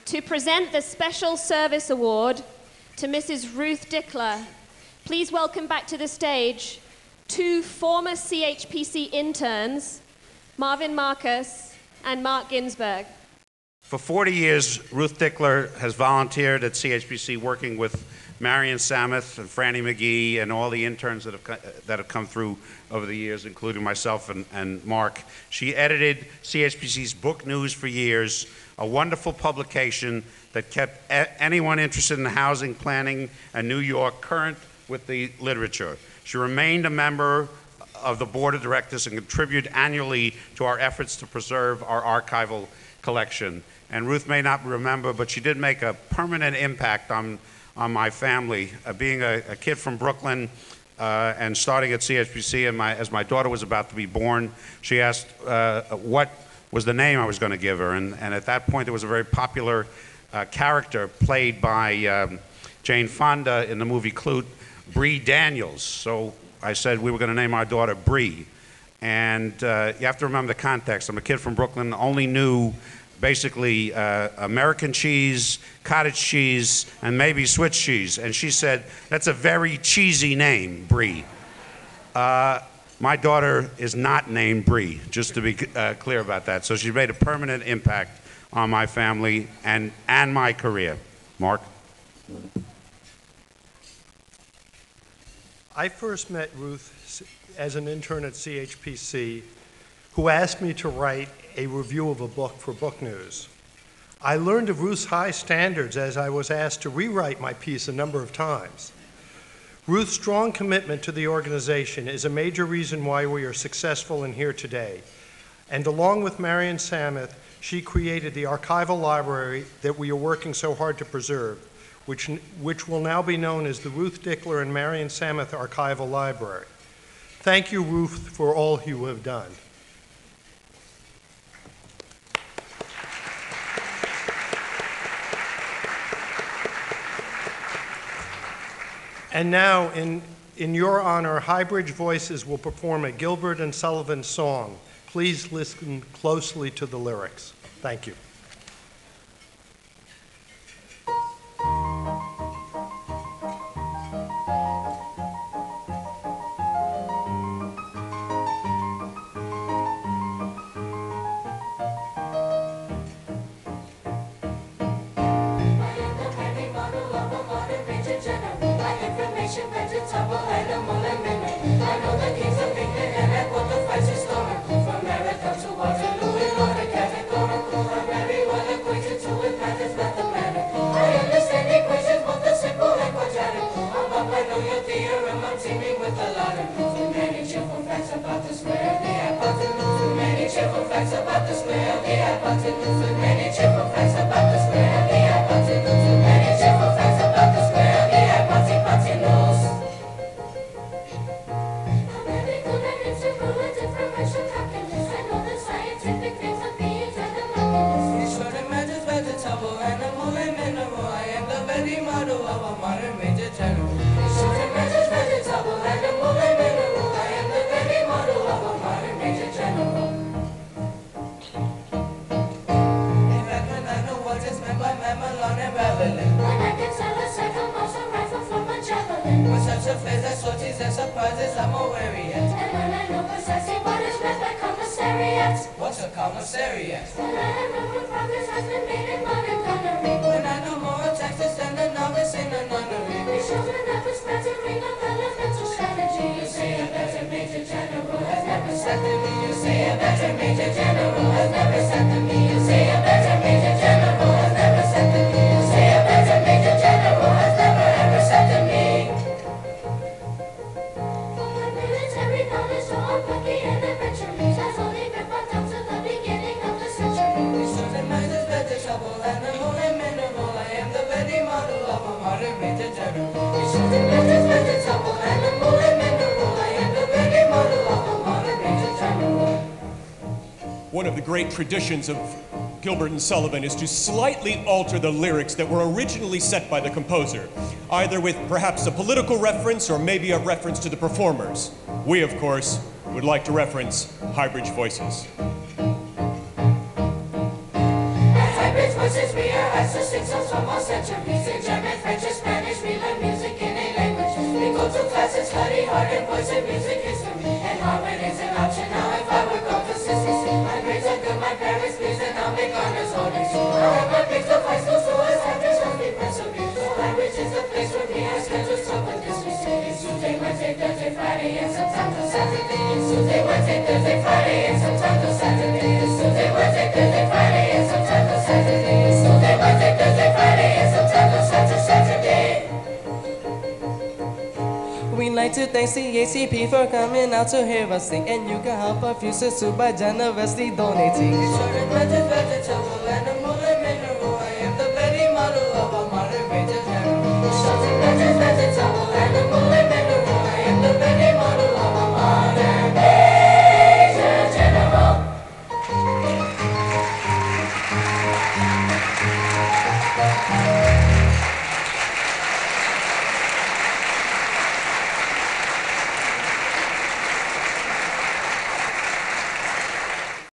to present the Special Service Award to Mrs. Ruth Dickler. Please welcome back to the stage two former CHPC interns, Marvin Markus and Mark Ginsberg. For 40 years, Ruth Dickler has volunteered at CHPC working with Marion Samuth and Franny McGee and all the interns that have come through over the years, including myself and Mark. She edited CHPC's Book News for years, a wonderful publication that kept anyone interested in housing planning and New York current with the literature. She remained a member of the board of directors and contributed annually to our efforts to preserve our archival collection. And Ruth may not remember, but she did make a permanent impact on my family. Being a kid from Brooklyn and starting at CHPC, and as my daughter was about to be born, she asked what was the name I was going to give her. And at that point, there was a very popular character played by Jane Fonda in the movie Clute, Bree Daniels. So I said we were going to name our daughter Bree. And you have to remember the context. I'm a kid from Brooklyn, only knew basically American cheese, cottage cheese, and maybe Swiss cheese. And she said, that's a very cheesy name, Bree. My daughter is not named Bree, just to be clear about that. So she's made a permanent impact on my family and my career. Mark? I first met Ruth as an intern at CHPC, who asked me to write a review of a book for Book News. I learned of Ruth's high standards as I was asked to rewrite my piece a number of times. Ruth's strong commitment to the organization is a major reason why we are successful and here today. And along with Marion Samuth, she created the archival library that we are working so hard to preserve, which will now be known as the Ruth Dickler and Marion Samuth Archival Library. Thank you, Ruth, for all you have done. And now, in your honor, Highbridge Voices will perform a Gilbert and Sullivan song. Please listen closely to the lyrics. Thank you. One of the great traditions of Gilbert and Sullivan is to slightly alter the lyrics that were originally set by the composer, either with perhaps a political reference or maybe a reference to the performers. We, of course, would like to reference Highbridge Voices. At Highbridge Voices, we are class to sing some from all centuries in German, French, and Spanish. We learn music in a language. We go to class and study hard in voice and music history. And Harvard is an option now if I would go to CCC. My grades are good, my parents please, and I'll make honors only. I have my picked up high school, so as actors must be persevere. So language is the place for me. I schedule some with this. It's Tuesday, Wednesday, Thursday, Friday, and sometimes on Saturday. It's Tuesday, Wednesday, Thursday, Friday, and sometimes on Saturday. It's Tuesday, Wednesday, Thursday, Friday, and sometimes on Saturday. It's Tuesday, Wednesday, Thursday, Friday, and sometimes on Saturday. We'd like to thank CHPC for coming out to hear us sing, and you can help our futures too by generously donating. It's short and vegetable, animal and mineral. I am the very model of a modern major general. It's short and vegetable, animal and mineral. I am the very model of a modern major general.